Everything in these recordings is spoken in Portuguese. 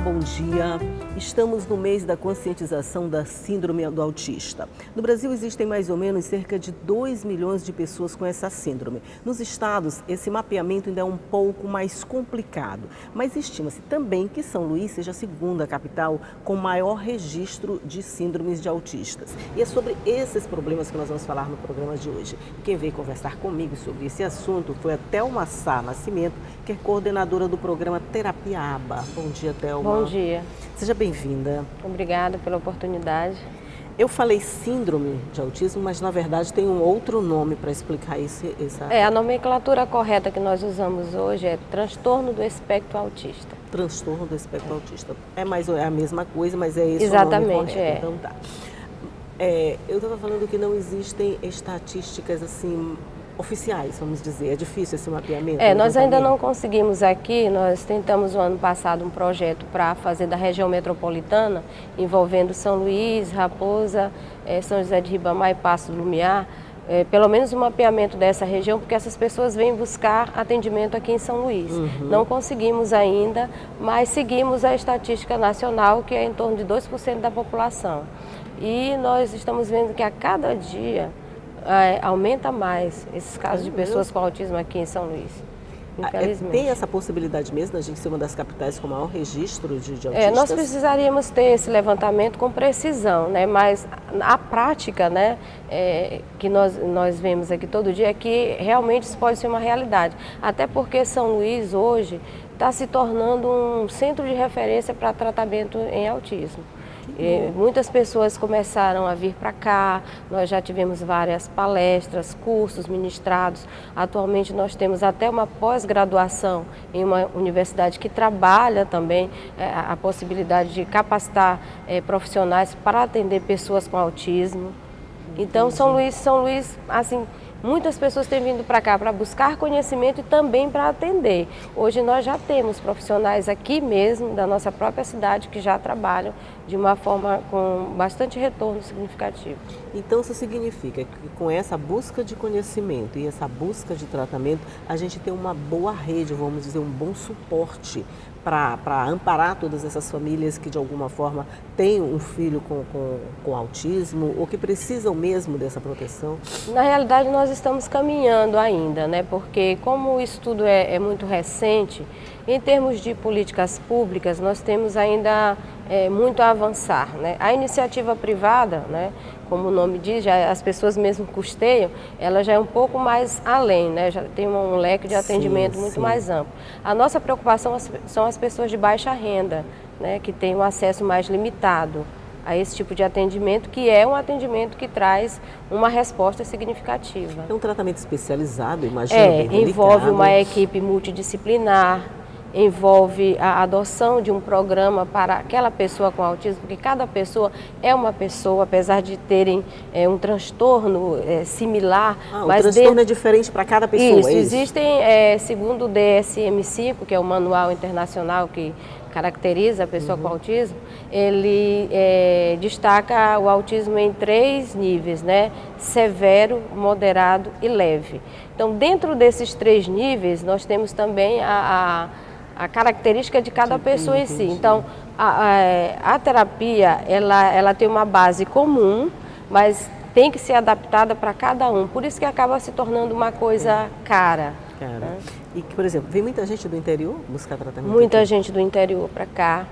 bom dia. Estamos no mês da conscientização da síndrome do autista. No Brasil existem mais ou menos cerca de 2 milhões de pessoas com essa síndrome. Nos estados, esse mapeamento ainda é um pouco mais complicado, mas estima-se também que São Luís seja a segunda capital com maior registro de síndromes de autistas. E é sobre esses problemas que nós vamos falar no programa de hoje. Quem veio conversar comigo sobre esse assunto foi a Thelma Sá Nascimento, que é coordenadora do programa Terapia ABA. Bom dia, Thelma. Bom dia. Seja bem-vinda. Obrigada pela oportunidade. Eu falei síndrome de autismo, mas na verdade tem um outro nome para explicar essa... A nomenclatura correta que nós usamos hoje é transtorno do espectro autista. Transtorno do espectro autista. É a mesma coisa, mas é esse Exatamente, o nome correto. é. Então tá. Eu estava falando que não existem estatísticas assim oficiais, vamos dizer. É difícil esse mapeamento? Nós ainda não conseguimos aqui. Nós tentamos no ano passado um projeto para fazer da região metropolitana, envolvendo São Luís, Raposa, São José de Ribamar e Paço do Lumiar, pelo menos um mapeamento dessa região, porque essas pessoas vêm buscar atendimento aqui em São Luís. Não conseguimos ainda, mas seguimos a estatística nacional, que é em torno de 2% da população. E nós estamos vendo que a cada dia aumenta mais esses casos de pessoas com autismo aqui em São Luís, infelizmente. Tem essa possibilidade mesmo da gente ser uma das capitais com maior registro de autistas? Nós precisaríamos ter esse levantamento com precisão, né? Mas a prática, né, que nós vemos aqui todo dia é que realmente isso pode ser uma realidade. Até porque São Luís hoje está se tornando um centro de referência para tratamento em autismo. Muitas pessoas começaram a vir para cá, nós já tivemos várias palestras, cursos ministrados. Atualmente nós temos até uma pós-graduação em uma universidade que trabalha também a possibilidade de capacitar profissionais para atender pessoas com autismo. Então São Luís, assim, muitas pessoas têm vindo para cá para buscar conhecimento e também para atender. Hoje nós já temos profissionais aqui mesmo, da nossa própria cidade, que já trabalham de uma forma com bastante retorno significativo. Então isso significa que com essa busca de conhecimento e essa busca de tratamento, a gente tem uma boa rede, vamos dizer, um bom suporte para amparar todas essas famílias que de alguma forma têm um filho com autismo ou que precisam mesmo dessa proteção? Na realidade nós estamos caminhando ainda, né? Porque como o estudo é muito recente, em termos de políticas públicas nós temos ainda muito a avançar, né? A iniciativa privada, né, como o nome diz, as pessoas mesmo custeiam, ela já é um pouco mais além, né? Já tem um leque de atendimento muito mais amplo. A nossa preocupação são as pessoas de baixa renda, né, que têm um acesso mais limitado a esse tipo de atendimento, que é um atendimento que traz uma resposta significativa. É um tratamento especializado, imagino, bem delicado. Envolve uma equipe multidisciplinar, envolve a adoção de um programa para aquela pessoa com autismo, porque cada pessoa é uma pessoa, apesar de terem um transtorno similar. Mas o transtorno é diferente para cada pessoa? Isso, existem, segundo o DSM-5, que é o manual internacional que caracteriza a pessoa com autismo, ele destaca o autismo em 3 níveis, né? Severo, moderado e leve. Então, dentro desses 3 níveis, nós temos também a característica de cada pessoa em si. Então, a terapia, ela tem uma base comum, mas tem que ser adaptada para cada um. Por isso que acaba se tornando uma coisa cara. Né? E, por exemplo, vem muita gente do interior buscar tratamento? Muita gente do interior para cá.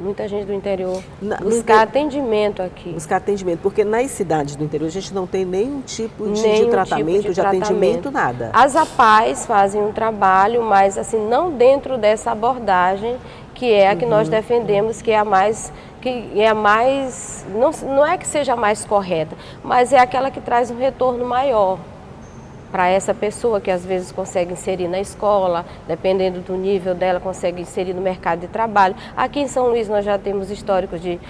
Muita gente do interior buscar atendimento aqui. Buscar atendimento, porque nas cidades do interior a gente não tem nenhum tipo de tratamento, de atendimento, nada. As APAES fazem um trabalho, mas assim, não dentro dessa abordagem que é a que nós defendemos, que é a mais, não é que seja a mais correta, mas é aquela que traz um retorno maior para essa pessoa, que às vezes consegue inserir na escola, dependendo do nível dela, consegue inserir no mercado de trabalho. Aqui em São Luís nós já temos históricos de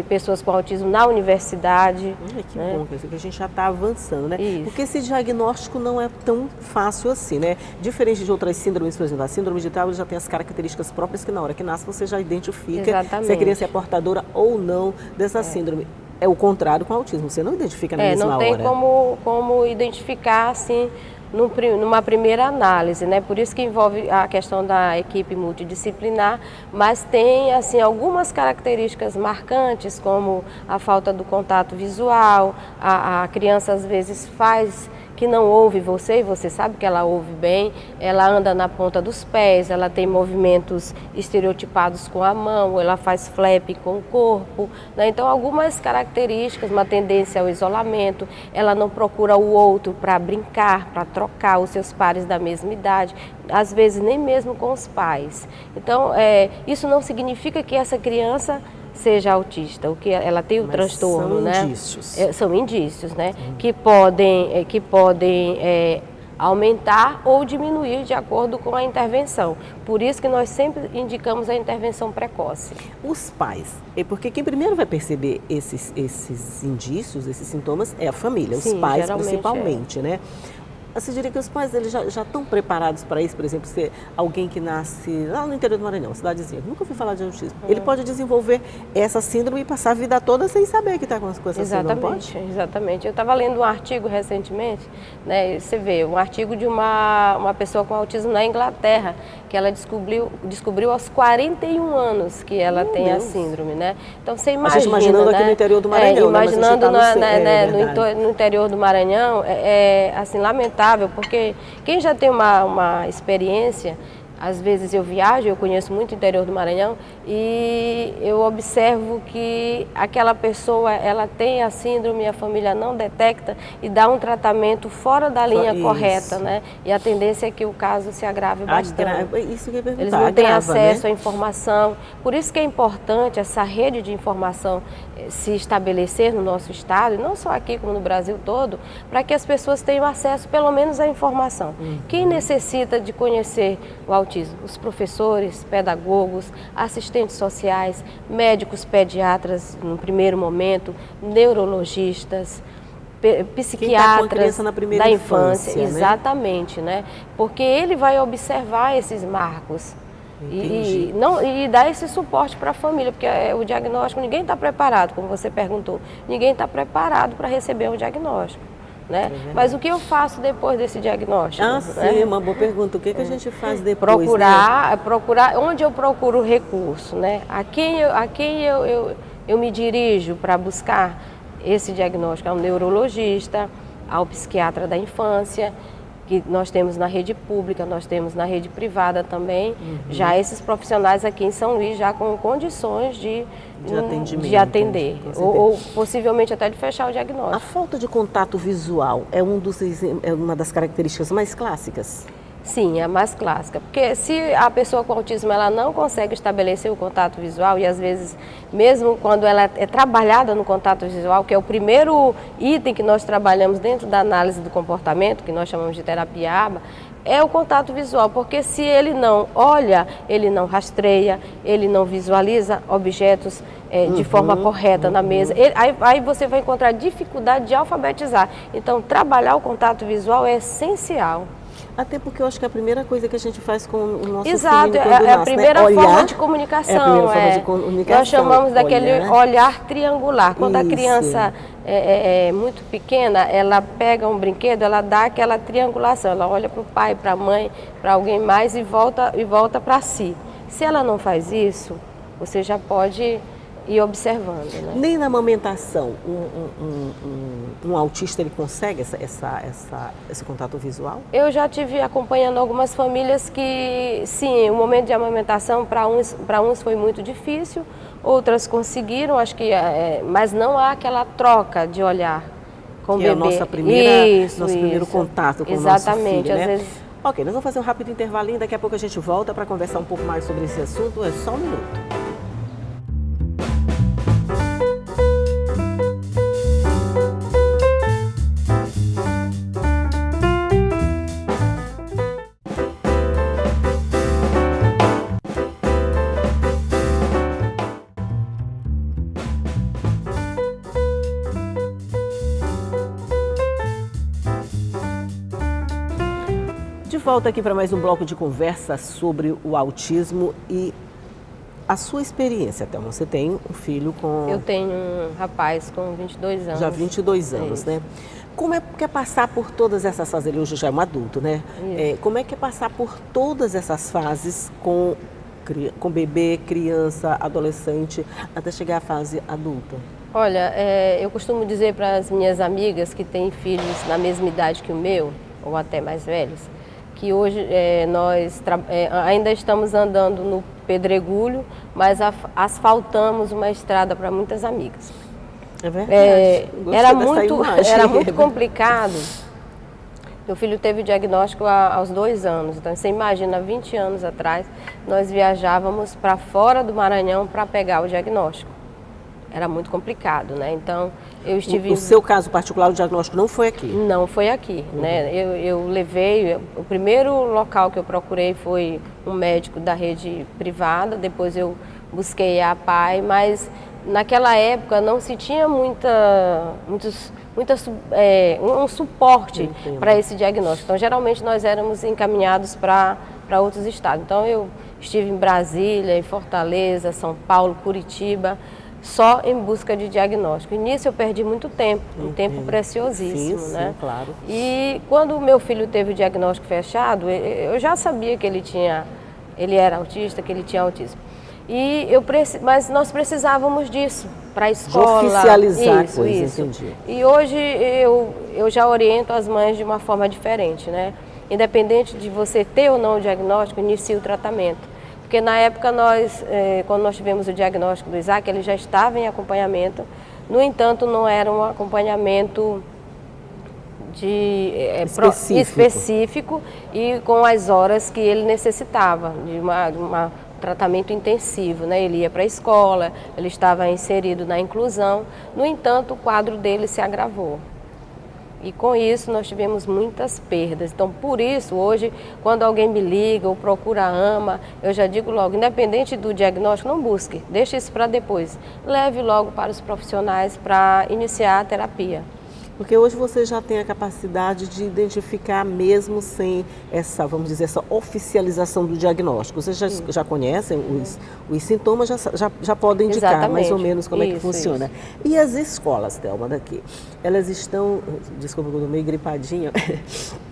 pessoas com autismo na universidade. Que bom, quer dizer que a gente já está avançando, né? Isso. Porque esse diagnóstico não é tão fácil assim, né? Diferente de outras síndromes, por exemplo, a síndrome de Down já tem as características próprias que na hora que nasce você já identifica se a criança é portadora ou não dessa síndrome. É o contrário com o autismo, você não identifica na mesma hora. Não tem como identificar assim numa primeira análise, né? Por isso que envolve a questão da equipe multidisciplinar, mas tem assim algumas características marcantes, como a falta do contato visual, a criança às vezes faz que não ouve você, e você sabe que ela ouve bem, ela anda na ponta dos pés, ela tem movimentos estereotipados com a mão, ela faz flap com o corpo, né? Então algumas características, uma tendência ao isolamento, ela não procura o outro para brincar, para trocar os seus pares da mesma idade, às vezes nem mesmo com os pais. Então isso não significa que essa criança seja autista, o que ela tem o transtorno, são né? Indícios. São indícios, né? Que podem aumentar ou diminuir de acordo com a intervenção. Por isso que nós sempre indicamos a intervenção precoce. Os pais, porque quem primeiro vai perceber esses indícios, esses sintomas, é a família, os pais principalmente, né? Você diria que os pais eles já estão preparados para isso? Por exemplo, se alguém que nasce lá no interior do Maranhão, cidadezinha, nunca ouvi falar de autismo, ele pode desenvolver essa síndrome e passar a vida toda sem saber que está com essa síndrome, pode? Exatamente. Eu estava lendo um artigo recentemente, né, você vê, um artigo de uma pessoa com autismo na Inglaterra, que ela descobriu aos 41 anos que ela tem a síndrome, né? Então você imagina, a gente imaginando, né, aqui no interior do Maranhão, imaginando tá no interior do Maranhão, assim, lamentável, porque quem já tem uma experiência, às vezes eu viajo, eu conheço muito o interior do Maranhão e eu observo que aquela pessoa, ela tem a síndrome, a família não detecta e dá um tratamento fora da linha correta, né? E a tendência é que o caso se agrave bastante. Isso que eu ia perguntar. Eles não têm acesso à informação. Por isso que é importante essa rede de informação se estabelecer no nosso estado, e não só aqui, como no Brasil todo, para que as pessoas tenham acesso pelo menos à informação. Quem necessita de conhecer o autismo? Os professores, pedagogos, assistentes sociais, médicos pediatras no primeiro momento, neurologistas, psiquiatras da infância, exatamente, né? Porque ele vai observar esses marcos. E dar esse suporte para a família, porque o diagnóstico, ninguém está preparado, como você perguntou, ninguém está preparado para receber um diagnóstico, né? Mas o que eu faço depois desse diagnóstico? Sim, uma boa pergunta. O que a gente faz depois? Procurar onde eu procuro recurso, né? A quem eu me dirijo para buscar esse diagnóstico? Ao neurologista, ao psiquiatra da infância, que nós temos na rede pública, nós temos na rede privada também, já esses profissionais aqui em São Luís já com condições de atender, ou possivelmente até de fechar o diagnóstico. A falta de contato visual é uma das características mais clássicas? Sim, é a mais clássica, porque se a pessoa com autismo ela não consegue estabelecer o contato visual, e às vezes mesmo quando ela é trabalhada no contato visual, que é o primeiro item que nós trabalhamos dentro da análise do comportamento, que nós chamamos de terapia ABA, é o contato visual, porque se ele não olha, ele não rastreia, ele não visualiza objetos de forma correta na mesa, aí você vai encontrar dificuldade de alfabetizar. Então, trabalhar o contato visual é essencial. Até porque eu acho que é a primeira coisa que a gente faz com o nosso filho quando nasce, é a primeira forma de comunicação. É a primeira forma de comunicação. Nós chamamos daquele olhar triangular. Quando a criança é muito pequena, ela pega um brinquedo, ela dá aquela triangulação. Ela olha para o pai, para a mãe, para alguém mais e volta para si. Se ela não faz isso, você já pode ir observando, né? Nem na amamentação um autista ele consegue esse contato visual? Eu já tive acompanhando algumas famílias que, sim, o momento de amamentação para uns foi muito difícil, outras conseguiram, acho que, mas não há aquela troca de olhar com o bebê. É nosso primeiro contato com o nosso filho, né? Às vezes... Ok, nós vamos fazer um rápido intervalinho, daqui a pouco a gente volta para conversar um pouco mais sobre esse assunto, é só um minuto. De volta aqui para mais um bloco de conversa sobre o autismo e a sua experiência, Thelma. Você tem um filho com... Eu tenho um rapaz com 22 anos. Já 22 anos, né? como é que é passar por todas essas fases? Ele hoje já é um adulto, né? Como é que é passar por todas essas fases com bebê, criança, adolescente, até chegar à fase adulta? Olha, eu costumo dizer para as minhas amigas que têm filhos na mesma idade que o meu, ou até mais velhos, que hoje nós ainda estamos andando no pedregulho, mas asfaltamos uma estrada para muitas amigas. É verdade. Era muito complicado. Meu filho teve diagnóstico aos 2 anos, então você imagina, 20 anos atrás, nós viajávamos para fora do Maranhão para pegar o diagnóstico. Era muito complicado, né? Então, eu estive... O seu caso particular, o diagnóstico não foi aqui? Não foi aqui, né? Eu levei... O primeiro local que eu procurei foi um médico da rede privada, depois eu busquei a APAE, mas naquela época não se tinha um suporte para esse diagnóstico. Então, geralmente, nós éramos encaminhados para outros estados. Então, eu estive em Brasília, em Fortaleza, São Paulo, Curitiba, só em busca de diagnóstico. E nisso eu perdi muito tempo, um tempo preciosíssimo, sim, né? Sim, claro. E quando o meu filho teve o diagnóstico fechado, eu já sabia que ele era autista, que ele tinha autismo. Mas nós precisávamos disso para a escola. De oficializar isso, coisas, entendi. E hoje eu já oriento as mães de uma forma diferente, né? Independente de você ter ou não o diagnóstico, inicie o tratamento. Porque na época quando nós tivemos o diagnóstico do Isaac, ele já estava em acompanhamento. No entanto, não era um acompanhamento específico e com as horas que ele necessitava, de um tratamento intensivo, né? Ele ia para a escola, ele estava inserido na inclusão. No entanto, o quadro dele se agravou. E com isso nós tivemos muitas perdas. Então, por isso, hoje, quando alguém me liga ou procura a AMA, eu já digo logo, independente do diagnóstico, não busque, deixe isso para depois. Leve logo para os profissionais para iniciar a terapia. Porque hoje você já tem a capacidade de identificar mesmo sem essa, vamos dizer, essa oficialização do diagnóstico. Vocês já conhecem os sintomas, já podem indicar. Exatamente. Mais ou menos como é que funciona. Isso. E as escolas, Thelma, daqui, elas estão, desculpa, eu estou meio gripadinha,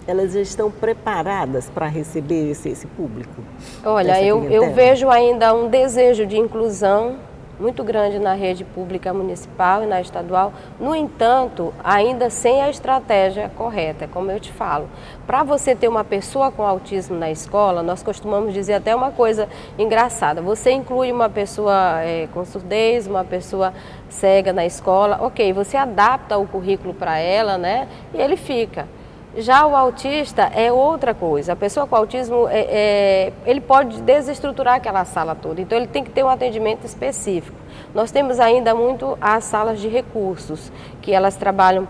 elas já estão preparadas para receber esse público? Olha, eu vejo ainda um desejo de inclusão muito grande na rede pública municipal e na estadual. No entanto, ainda sem a estratégia correta, como eu te falo. Para você ter uma pessoa com autismo na escola, nós costumamos dizer até uma coisa engraçada. Você inclui uma pessoa com surdez, uma pessoa cega na escola, ok, você adapta o currículo para ela, né? E ele fica. Já o autista é outra coisa. A pessoa com autismo, ele pode desestruturar aquela sala toda. Então, ele tem que ter um atendimento específico. Nós temos ainda muito as salas de recursos, que elas trabalham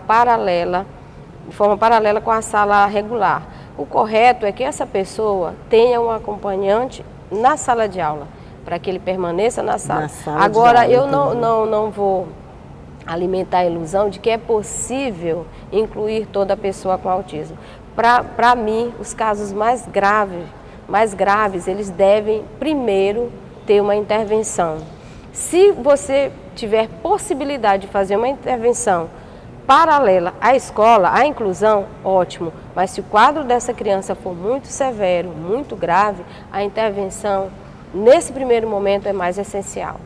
de forma paralela com a sala regular. O correto é que essa pessoa tenha um acompanhante na sala de aula, para que ele permaneça na sala. Agora, eu não vou alimentar a ilusão de que é possível incluir toda pessoa com autismo. Para mim, os casos mais graves, eles devem primeiro ter uma intervenção. Se você tiver possibilidade de fazer uma intervenção paralela à escola, à inclusão, ótimo. Mas se o quadro dessa criança for muito severo, muito grave, a intervenção, nesse primeiro momento, é mais essencial.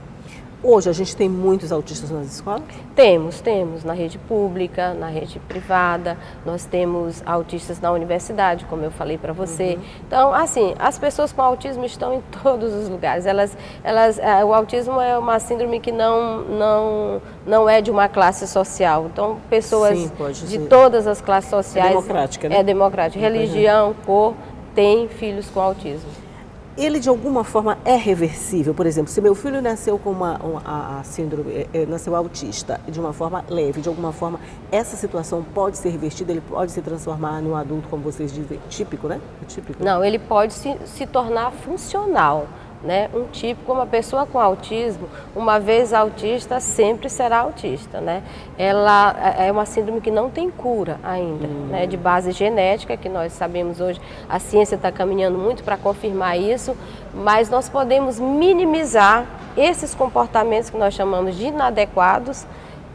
Hoje a gente tem muitos autistas nas escolas? Temos na rede pública, na rede privada, nós temos autistas na universidade, como eu falei para você. Então, assim, as pessoas com autismo estão em todos os lugares. O autismo é uma síndrome que não é de uma classe social. Então, pessoas de todas as classes sociais... É democrática, né? É democrática. Religião, cor, têm filhos com autismo. Ele de alguma forma é reversível? Por exemplo, se meu filho nasceu com a síndrome, nasceu autista de uma forma leve, de alguma forma essa situação pode ser revertida, ele pode se transformar num adulto, como vocês dizem, típico, né? Típico. Não, ele pode se tornar funcional. Né? Um tipo, uma pessoa com autismo, uma vez autista, sempre será autista, né? Ela é uma síndrome que não tem cura ainda, né? De base genética, que nós sabemos hoje, a ciência está caminhando muito para confirmar isso, mas nós podemos minimizar esses comportamentos que nós chamamos de inadequados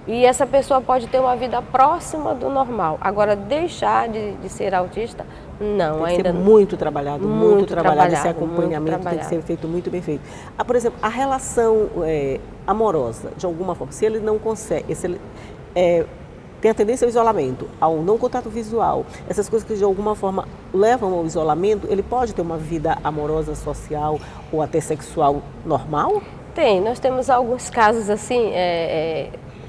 E essa pessoa pode ter uma vida próxima do normal. Agora, deixar de ser autista, não, tem que ainda ser muito trabalhado, muito trabalhado. Esse muito acompanhamento tem que ser feito muito bem feito. Por exemplo, a relação amorosa, de alguma forma, se ele não consegue, se ele tem a tendência ao isolamento, ao não contato visual, essas coisas que de alguma forma levam ao isolamento, ele pode ter uma vida amorosa, social ou até sexual normal? Tem, nós temos alguns casos assim,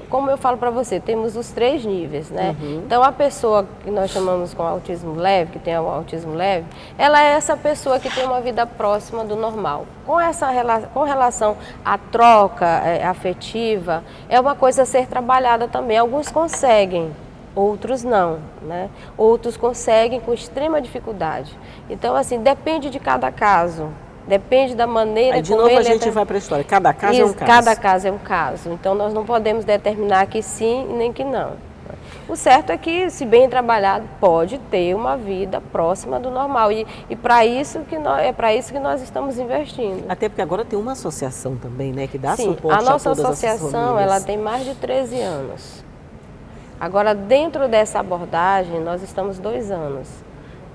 como eu falo para você, temos os 3 níveis, né? Então a pessoa que nós chamamos com autismo leve, que tem o autismo leve, ela é essa pessoa que tem uma vida próxima do normal. Com relação à troca afetiva, é uma coisa a ser trabalhada também. Alguns conseguem, outros não, né? Outros conseguem com extrema dificuldade. Então assim, depende de cada caso. Depende da maneira Aí, de novo a gente vai para a história, cada caso é um caso. Cada caso é um caso, então nós não podemos determinar que sim nem que não. O certo é que, se bem trabalhado, pode ter uma vida próxima do normal e para isso que nós estamos investindo. Até porque agora tem uma associação também, né, que dá sim, suporte a todas essas famílias. A nossa associação, ela tem mais de 13 anos. Agora, dentro dessa abordagem, nós estamos 2 anos.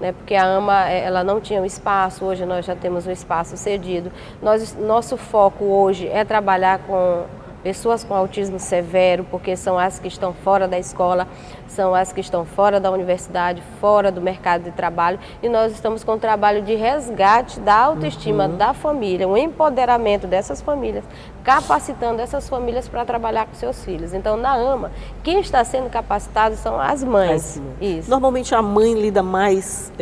Né, porque a AMA ela não tinha um espaço, hoje nós já temos um espaço cedido. Nosso foco hoje é trabalhar com pessoas com autismo severo, porque são as que estão fora da escola, são as que estão fora da universidade, fora do mercado de trabalho, e nós estamos com um trabalho de resgate da autoestima da família, um empoderamento dessas famílias, capacitando essas famílias para trabalhar com seus filhos. Então, na AMA, quem está sendo capacitado são as mães. Isso. Normalmente a mãe lida mais,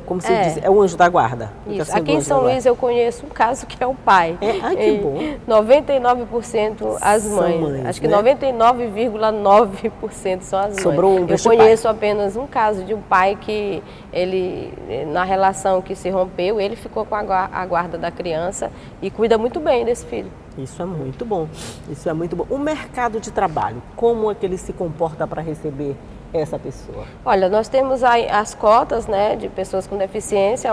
como se diz, é o anjo da guarda. Isso. Aqui em São Luís eu conheço um caso que é o pai. Ai, que bom. 99% as mães. Acho que 99,9% são as mães. Sobrou eu conheço apenas um caso de um pai que ele, na relação que se rompeu, ele ficou com a guarda da criança e cuida muito bem desse filho. Isso é muito bom, isso é muito bom. O mercado de trabalho, como é que ele se comporta para receber essa pessoa? Olha, nós temos as cotas, né, de pessoas com deficiência,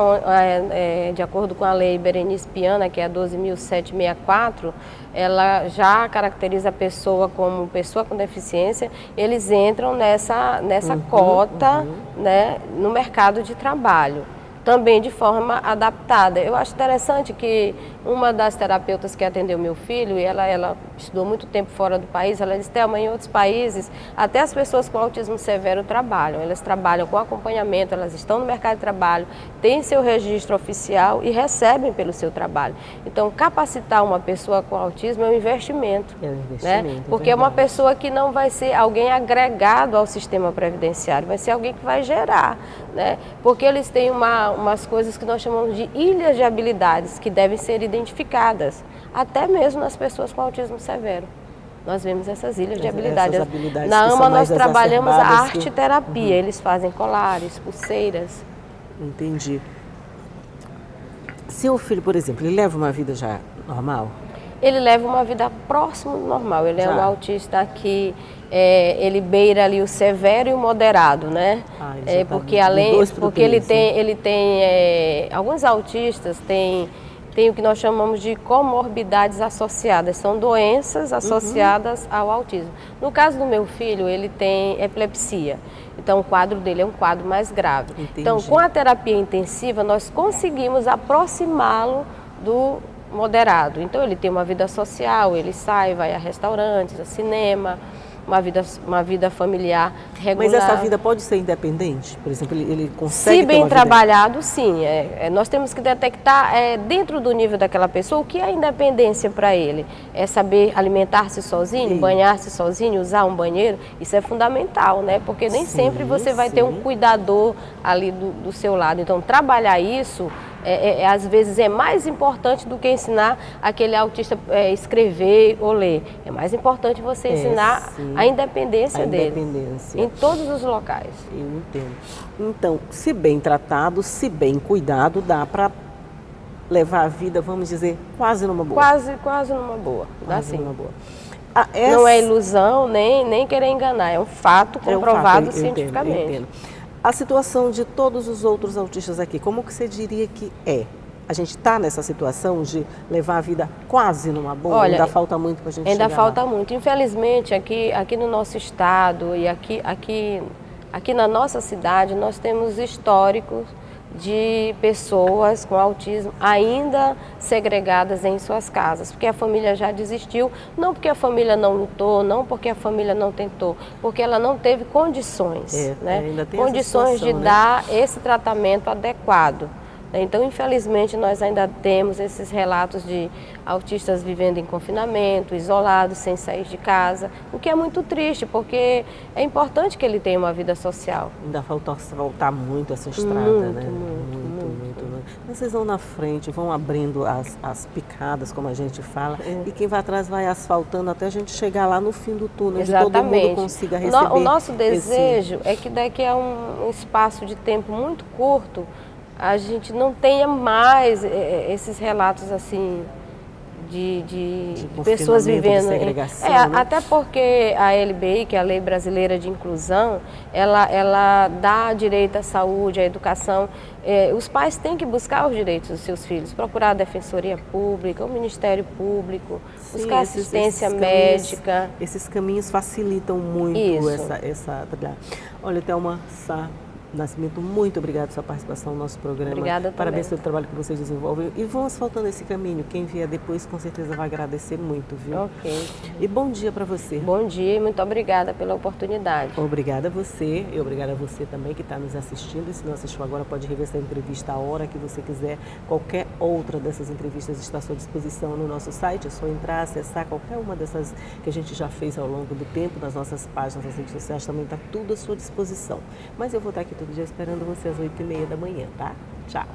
de acordo com a lei Berenice Piana, que é a 12.764, ela já caracteriza a pessoa como pessoa com deficiência, eles entram nessa cota, né, no mercado de trabalho. Também de forma adaptada. Eu acho interessante que uma das terapeutas que atendeu meu filho, e ela estudou muito tempo fora do país, ela disse, Thelma, em outros países, até as pessoas com autismo severo trabalham. Elas trabalham com acompanhamento, elas estão no mercado de trabalho, têm seu registro oficial e recebem pelo seu trabalho. Então, capacitar uma pessoa com autismo é um investimento. É um investimento, né? Porque é uma pessoa que não vai ser alguém agregado ao sistema previdenciário, vai ser alguém que vai gerar, né? Porque eles têm umas coisas que nós chamamos de ilhas de habilidades que devem ser identificadas, até mesmo nas pessoas com autismo severo. Nós vemos essas ilhas de habilidades. Na AMA nós trabalhamos a arte-terapia, eles fazem colares, pulseiras. Entendi. Seu filho, por exemplo, ele leva uma vida já normal? Ele leva uma vida próxima do normal, ele é um autista que ele beira ali o severo e o moderado, né? Porque ele tem alguns autistas têm o que nós chamamos de comorbidades associadas, são doenças associadas ao autismo. No caso do meu filho, ele tem epilepsia, então o quadro dele é um quadro mais grave. Entendi. Então, com a terapia intensiva, nós conseguimos aproximá-lo do moderado. Então ele tem uma vida social, ele sai, vai a restaurantes, a cinema, uma vida familiar regular. Mas essa vida pode ser independente? Por exemplo, ele consegue Se bem trabalhado, sim. Nós temos que detectar dentro do nível daquela pessoa o que é independência para ele. É saber alimentar-se sozinho, banhar-se sozinho, usar um banheiro. Isso é fundamental, né? Porque nem sempre você vai ter um cuidador ali do seu lado. Então, trabalhar isso às vezes é mais importante do que ensinar aquele autista escrever ou ler. É mais importante você ensinar a independência dele. Em todos os locais. Eu entendo. Então, se bem tratado, se bem cuidado, dá para levar a vida, vamos dizer, quase numa boa. Quase numa boa. Dá sim. Numa boa. Não é ilusão, nem querer enganar. É um fato comprovado cientificamente. Eu entendo. A situação de todos os outros autistas aqui, como que você diria que é? a gente está nessa situação de levar a vida quase numa boa? Olha, ainda falta muito para a gente ainda chegar falta lá. muito. Infelizmente, aqui no nosso estado e aqui na nossa cidade, nós temos históricos de pessoas com autismo ainda segregadas em suas casas, porque a família já desistiu, não porque a família não lutou, não porque a família não tentou, porque ela não teve condições, né? Ainda tem Condições essa situação, de dar esse tratamento adequado. Então, infelizmente, nós ainda temos esses relatos de autistas vivendo em confinamento, isolados, sem sair de casa, o que é muito triste, porque é importante que ele tenha uma vida social. Ainda falta voltar muito essa estrada, Muito, né? Muito. Mas vocês vão na frente, vão abrindo as picadas, como a gente fala, e quem vai atrás vai asfaltando até a gente chegar lá no fim do túnel, onde todo mundo consiga receber. O nosso desejo é que daqui a um espaço de tempo muito curto, a gente não tenha mais esses relatos assim de pessoas vivendo de segregação, né? Até porque a LBI, que é a Lei Brasileira de Inclusão, ela dá direito à saúde, à educação. Os pais têm que buscar os direitos dos seus filhos, procurar a Defensoria Pública, o Ministério Público, buscar assistência médica. Esses caminhos facilitam muito essa. Olha, Thelma Sá Nascimento, muito obrigada pela sua participação no nosso programa. Obrigada também. Parabéns pelo trabalho que vocês desenvolvem. E vão asfaltando esse caminho. Quem vier depois, com certeza, vai agradecer muito, viu? Ok. E bom dia para você. Bom dia e muito obrigada pela oportunidade. Obrigada a você e obrigada a você também que está nos assistindo. E se não assistiu agora, pode rever essa entrevista a hora que você quiser. Qualquer outra dessas entrevistas está à sua disposição no nosso site. É só entrar, acessar qualquer uma dessas que a gente já fez ao longo do tempo. Nas nossas páginas, nas redes sociais, também está tudo à sua disposição. Mas eu vou estar aqui todo dia esperando você às 8h30 da manhã, tá? Tchau!